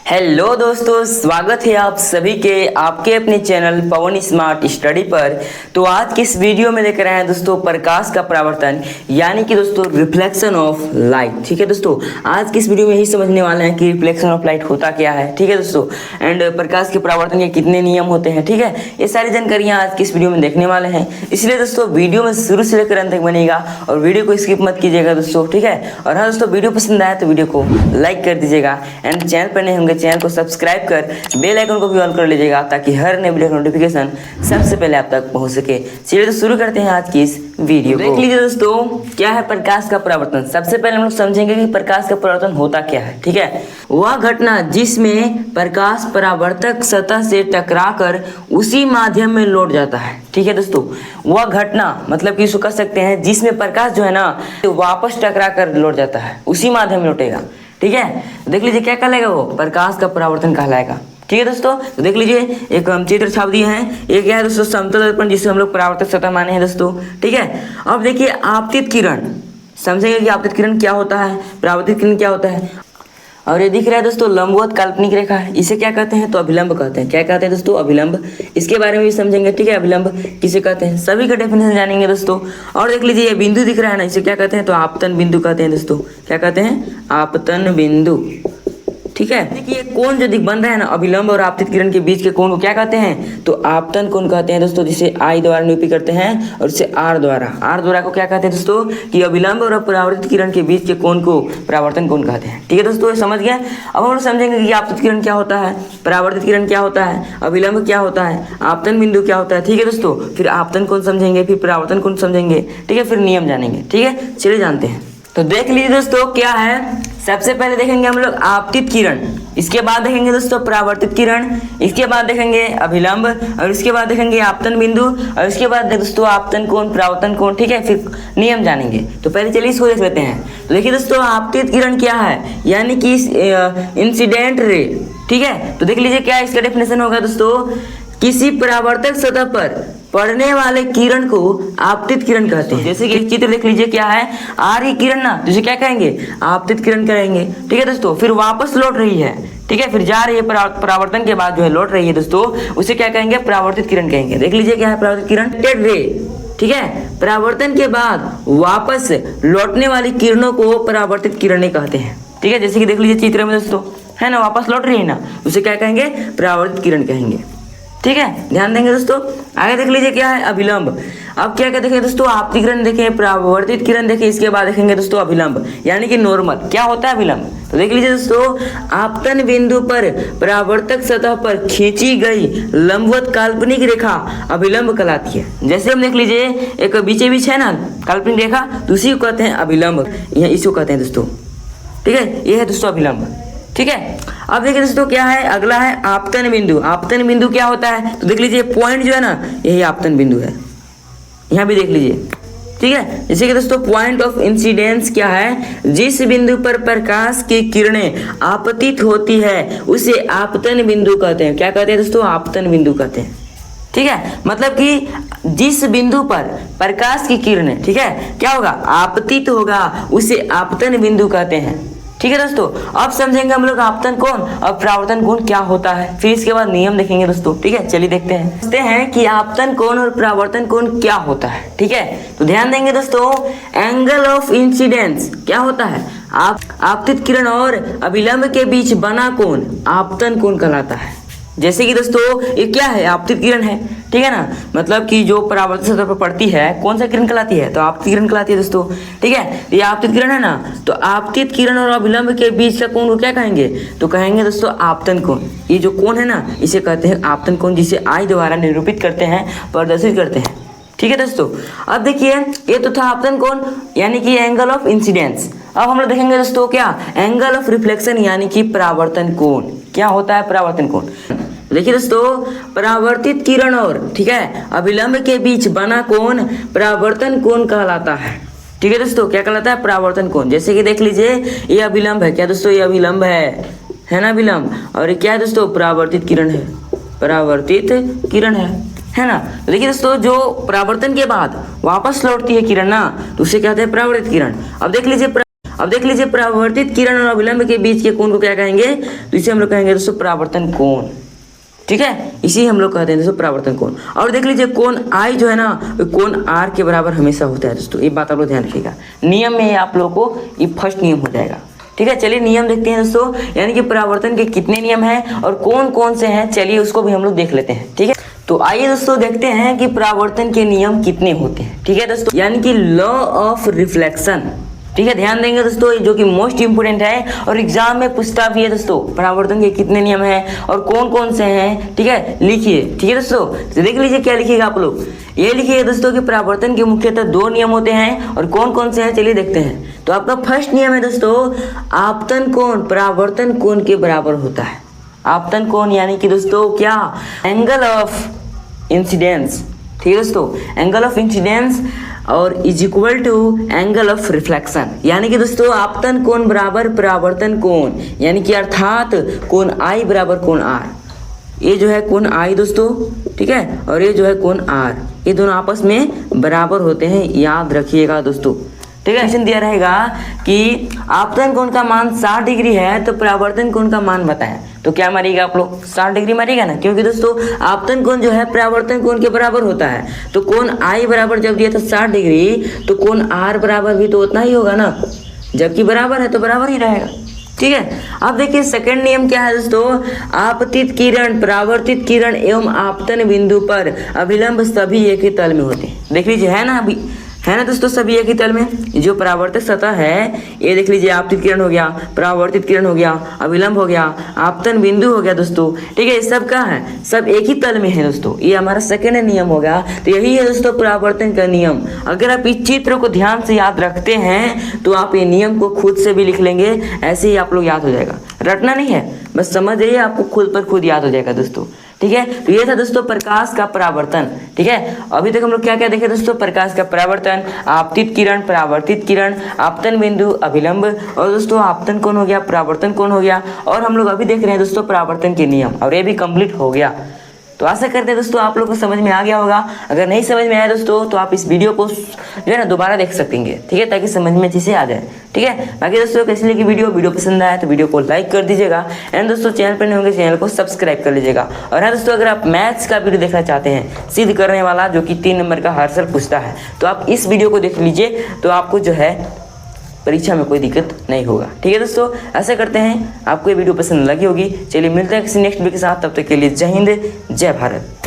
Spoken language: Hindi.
हेलो दोस्तों, स्वागत है आप सभी के आपके अपने चैनल पवन स्मार्ट स्टडी पर। तो आज की इस वीडियो में लेकर आए हैं दोस्तों प्रकाश का परावर्तन यानी कि दोस्तों रिफ्लेक्शन ऑफ लाइट। ठीक है दोस्तों, आज की इस वीडियो में यही समझने वाले हैं कि रिफ्लेक्शन ऑफ लाइट होता क्या है। ठीक है दोस्तों, एंड प्रकाश के परावर्तन के कितने नियम होते हैं। ठीक है, ये सारी जानकारियाँ आज की इस वीडियो में देखने वाले हैं, इसलिए दोस्तों वीडियो में शुरू से लेकर अंत तक बनेगा और वीडियो को स्किप मत कीजिएगा दोस्तों। ठीक है, और हाँ दोस्तों, वीडियो पसंद आया तो वीडियो को लाइक कर दीजिएगा एंड चैनल पर नए होंगे चैनल को सब्सक्राइब कर बेल आइकन को भी ऑन कर लीजिएगा ताकि हर नए वीडियो का नोटिफिकेशन सबसे पहले आप तक पहुंच सके। चलिए तो शुरू करते हैं आज की इस वीडियो को। देख लीजिए दोस्तों, क्या है प्रकाश का परावर्तन। सबसे पहले हम लोग समझेंगे कि प्रकाश का परावर्तन होता क्या है। ठीक है, वह घटना जिसमें प्रकाश परावर्तक सतह से टकराकर उसी माध्यम में लौट जाता है। ठीक है दोस्तों, वह घटना मतलब कि इसको कह सकते हैं जिसमें प्रकाश जो है ना वापस टकरा कर लौट जाता है, उसी माध्यम में लौटेगा। ठीक है, देख लीजिए क्या कहलाएगा, वो प्रकाश का परावर्तन कहलाएगा। ठीक है दोस्तों, तो देख लीजिए एक हम चित्र छाप दिए हैं। एक क्या है दोस्तों समतल दर्पण, जिसे हम लोग परावर्तक सतह माने हैं दोस्तों। ठीक है, अब देखिए आपतित किरण, समझेंगे कि आपतित किरण क्या होता है, परावर्तित किरण क्या होता है। और ये दिख रहा है दोस्तों लंबवत काल्पनिक रेखा है, इसे क्या कहते हैं तो अभिलंब कहते हैं। क्या कहते हैं दोस्तों, अभिलंब। इसके बारे में भी समझेंगे। ठीक है, अभिलंब किसे कहते हैं, सभी का डेफिनेशन जानेंगे दोस्तों। और देख लीजिए ये बिंदु दिख रहा है ना, इसे क्या कहते हैं तो आपतन बिंदु कहते हैं दोस्तों। क्या कहते हैं, आपतन बिंदु। ठीक है, देखिए कोण जो दिख बन रहा है ना अभिलंब और आपतित किरण के बीच के कोण को क्या कहते हैं तो आपतन कोण कहते हैं दोस्तों, जिसे आई द्वारा निरूपित करते हैं और इसे आर द्वारा को क्या कहते हैं दोस्तों कि अभिलंब और परावर्तित किरण के बीच के कोण को परावर्तन कोण कहते हैं। ठीक है दोस्तों, समझ गए। अब हम लोग समझेंगे कि आपतित किरण क्या होता है, परावर्तित किरण क्या होता है, अभिलंब क्या होता है, आपतन बिंदु क्या होता है। ठीक है दोस्तों, फिर आपतन कोण समझेंगे, फिर परावर्तन कोण समझेंगे। ठीक है, फिर नियम जानेंगे। ठीक है, चलिए जानते हैं। तो देख लीजिए दोस्तों क्या है, सबसे पहले देखेंगे हम लोग आपतित किरण, इसके बाद देखेंगे दोस्तों परावर्तित किरण, इसके बाद देखेंगे अभिलंब और इसके बाद देखेंगे आपतन बिंदु और इसके बाद दोस्तों आपतन कोण, परावर्तन कोण। ठीक है, फिर नियम जानेंगे। तो पहले चलिए इसको देख लेते हैं। तो देखिए दोस्तों आपतित किरण क्या है, यानी कि इंसिडेंट रे। ठीक है, तो देख लीजिए क्या इसका डेफिनेशन होगा दोस्तों, किसी परावर्तक सतह पर पड़ने वाले किरण को आपतित किरण कहते हैं। जैसे कि चित्र देख लीजिए क्या है, आ रही किरण ना, जिसे क्या कहेंगे आपतित किरण कहेंगे। ठीक है दोस्तों, फिर वापस लौट रही है। ठीक है, फिर जा रही है परावर्तन के बाद जो है लौट रही है दोस्तों, उसे क्या कहेंगे परावर्तित किरण कहेंगे। देख लीजिए क्या है परावर्तित किरण, रे। ठीक है, परावर्तन के बाद वापस लौटने वाली किरणों को परावर्तित किरणें कहते हैं। ठीक है, जैसे कि देख लीजिए चित्र में दोस्तों है ना, वापस लौट रही है ना, उसे क्या कहेंगे परावर्तित किरण कहेंगे। ठीक है, ध्यान देंगे दोस्तों। आगे देख लीजिए क्या है अभिलंब। अब क्या क्या देखें दोस्तों, आपतित किरण देखें, परावर्तित किरण देखें, इसके बाद देखेंगे दोस्तों अभिलंब यानी कि नॉर्मल। क्या होता है अभिलंब, तो देख लीजिए दोस्तों आपतन बिंदु पर परावर्तक सतह पर खींची गई लंबवत काल्पनिक रेखा अभिलंब कहलाती है। जैसे हम देख लीजिए एक बीचे बीच है ना काल्पनिक रेखा, तो उसी को कहते हैं अभिलंब, इसको कहते हैं दोस्तों। ठीक है, ये है दोस्तों अभिलंब। ठीक है, अब देखिए दोस्तों क्या है, अगला है आपतन बिंदु। आपतन बिंदु क्या होता है, तो देख लीजिए पॉइंट जो है ना, यही आपतन बिंदु है, यहाँ भी देख लीजिए। ठीक है, जैसे कि दोस्तों पॉइंट ऑफ इंसिडेंस क्या है, जिस बिंदु पर प्रकाश की किरणें आपतित होती है उसे आपतन बिंदु कहते हैं। क्या कहते हैं दोस्तों, आपतन बिंदु कहते हैं। ठीक है, मतलब कि जिस बिंदु पर प्रकाश की किरणें, ठीक है, क्या होगा आपतित होगा, उसे आपतन बिंदु कहते हैं। ठीक है दोस्तों, अब समझेंगे हम लोग आपतन कोण और परावर्तन कोण क्या होता है, फिर इसके बाद नियम देखेंगे दोस्तों। ठीक है, चलिए देखते हैं कि आपतन कोण और परावर्तन कोण क्या होता है। ठीक है, तो ध्यान देंगे दोस्तों, एंगल ऑफ इंसिडेंस क्या होता है, आपतित किरण और अभिलंब के बीच बना कोण आपतन कोण कहलाता है। जैसे कि दोस्तों ये क्या है, आपतित किरण है। ठीक है ना, मतलब कि जो परावर्तित सतह पर पड़ती है कौन सा किरण कहलाती है तो आपतित किरण कहलाती है दोस्तों। ठीक है, ये आपतित किरण है ना, तो आपतित किरण और अभिलंब के बीच का कोण को क्या कहेंगे तो कहेंगे दोस्तों आपतन कोण। ये जो कोण है ना इसे कहते हैं आपतन कोण, जिसे आई द्वारा निरूपित करते हैं, प्रदर्शित करते हैं। ठीक है दोस्तों, अब देखिए ये तो था आपतन कोण यानी कि एंगल ऑफ इंसिडेंस। अब हम लोग देखेंगे दोस्तों क्या एंगल ऑफ रिफ्लेक्शन यानी कि परावर्तन कोण। क्या होता है परावर्तन कोण, देखिए दोस्तों परावर्तित किरण और ठीक है अभिलंब के बीच बना कोण परावर्तन कोण कहलाता है। ठीक है दोस्तों, क्या कहलाता है परावर्तन कोण। जैसे कि देख लीजिए ये अभिलंब है, क्या दोस्तों ये अभिलंब है ना अभिलंब, और ये क्या है दोस्तों परावर्तित किरण है, परावर्तित किरण है ना। देखिए दोस्तों जो परावर्तन के बाद वापस लौटती है किरण ना, तो उसे कहते हैं परावर्तित किरण। अब देख लीजिए अब देख लीजिए परावर्तित किरण और अभिलंब के बीच के कोण को क्या कहेंगे, तो इसे हम लोग कहेंगे दोस्तों परावर्तन कोण। ठीक है, इसी हम लोग कहते हैं दोस्तों परावर्तन कोण। और देख लीजिए कोण आई जो है ना कोण आर के बराबर हमेशा होता है दोस्तों, ये बात आप लोग ध्यान रखिएगा। नियम में आप लोगों को ये फर्स्ट नियम हो जाएगा। ठीक है, चलिए नियम देखते हैं दोस्तों, यानी कि परावर्तन के कितने नियम हैं और कौन कौन से हैं, चलिए उसको भी हम लोग देख लेते हैं। ठीक है, तो आइए दोस्तों देखते हैं कि परावर्तन के नियम कितने होते हैं। ठीक है दोस्तों, यानी कि लॉ ऑफ रिफ्लेक्शन। ठीक है, ध्यान देंगे दोस्तों, जो कि मोस्ट इंपोर्टेंट है और एग्जाम में पूछता भी है दोस्तों, परावर्तन के कितने नियम हैं और कौन कौन से हैं। ठीक है, लिखिए। ठीक है दोस्तों, तो देख लीजिए क्या लिखिएगा आप लोग, ये लिखिए दोस्तों कि परावर्तन के मुख्यतः 2 नियम होते हैं और कौन कौन से हैं, चलिए देखते हैं। तो आपका फर्स्ट नियम है दोस्तों, आपतन कोण परावर्तन कोण के बराबर होता है। आपतन कोण यानी कि दोस्तों क्या, एंगल ऑफ इंसिडेंस। ठीक है दोस्तों, एंगल ऑफ इंसिडेंस और is equal to angle of reflection, यानी कि दोस्तों आपतन कोण बराबर परावर्तन कोण, यानी कि अर्थात कोण आई बराबर कोण आर। ये जो है कोण आई दोस्तों, ठीक है, और ये जो है कोण आर, ये दोनों आपस में बराबर होते हैं, याद रखिएगा दोस्तों। ठीक है, क्वेश्चन दिया रहेगा कि आपतन कोण का मान 60 डिग्री है तो परावर्तन कोण का मान बताएं, तो क्या मारिएगा आप लोग, 60 डिग्री मारिएगा ना, क्योंकि दोस्तों आपतन कोण जो है परावर्तन कोण के बराबर होता है। तो कोण आई बराबर जब दिया था 60 डिग्री, तो कोण आर बराबर भी तो उतना ही होगा ना, जबकि बराबर है तो बराबर ही रहेगा। ठीक है, अब देखिए सेकंड नियम क्या है दोस्तों, आपतित किरण परावर्तित किरण एवं आपतन बिंदु पर अभिलंब सभी एक ही तल में होते हैं। देख लीजिए है ना, अभी है ना दोस्तों, सभी एक ही तल में। जो परावर्तक सतह है ये देख लीजिए, आपतित किरण हो गया, परावर्तित किरण हो गया, अभिलंब हो गया, आपतन बिंदु हो गया दोस्तों। ठीक है, ये सब क्या है, सब एक ही तल में है दोस्तों, ये हमारा सेकेंड नियम होगा। तो यही है दोस्तों परावर्तन का नियम। अगर आप इस चित्र को ध्यान से याद रखते हैं तो आप ये नियम को खुद से भी लिख लेंगे, ऐसे ही आप लोग याद हो जाएगा, रटना नहीं है, बस समझ जाइए, आपको खुद पर खुद याद हो जाएगा दोस्तों। ठीक है, तो ये था दोस्तों प्रकाश का परावर्तन। ठीक है, अभी तक हम लोग क्या क्या देखे दोस्तों, प्रकाश का परावर्तन, आपतित किरण, परावर्तित किरण, आपतन बिंदु, अभिलंब, और दोस्तों आपतन कोण हो गया, परावर्तन कोण हो गया, और हम लोग अभी देख रहे हैं दोस्तों परावर्तन के नियम, और ये भी कंप्लीट हो गया। तो आशा करते हैं दोस्तों आप लोग को समझ में आ गया होगा। अगर नहीं समझ में आया दोस्तों तो आप इस वीडियो को जो है ना दोबारा देख सकेंगे। ठीक है, ताकि समझ में अच्छे से आ जाए। ठीक है, बाकी दोस्तों कैसी लगी वीडियो पसंद आया तो वीडियो को लाइक कर दीजिएगा, एंड दोस्तों चैनल पर नहीं होंगे चैनल को सब्सक्राइब कर लीजिएगा। और हाँ दोस्तों, अगर आप मैथ्स का वीडियो देखना चाहते हैं सिद्ध करने वाला, जो कि 3 नंबर का हर साल पूछता है, तो आप इस वीडियो को देख लीजिए, तो आपको जो है परीक्षा में कोई दिक्कत नहीं होगा। ठीक है दोस्तों, ऐसा करते हैं, आपको ये वीडियो पसंद लगी होगी। चलिए मिलते हैं किसी नेक्स्ट वीडियो के साथ, तब तक के लिए जय हिंद, जय भारत।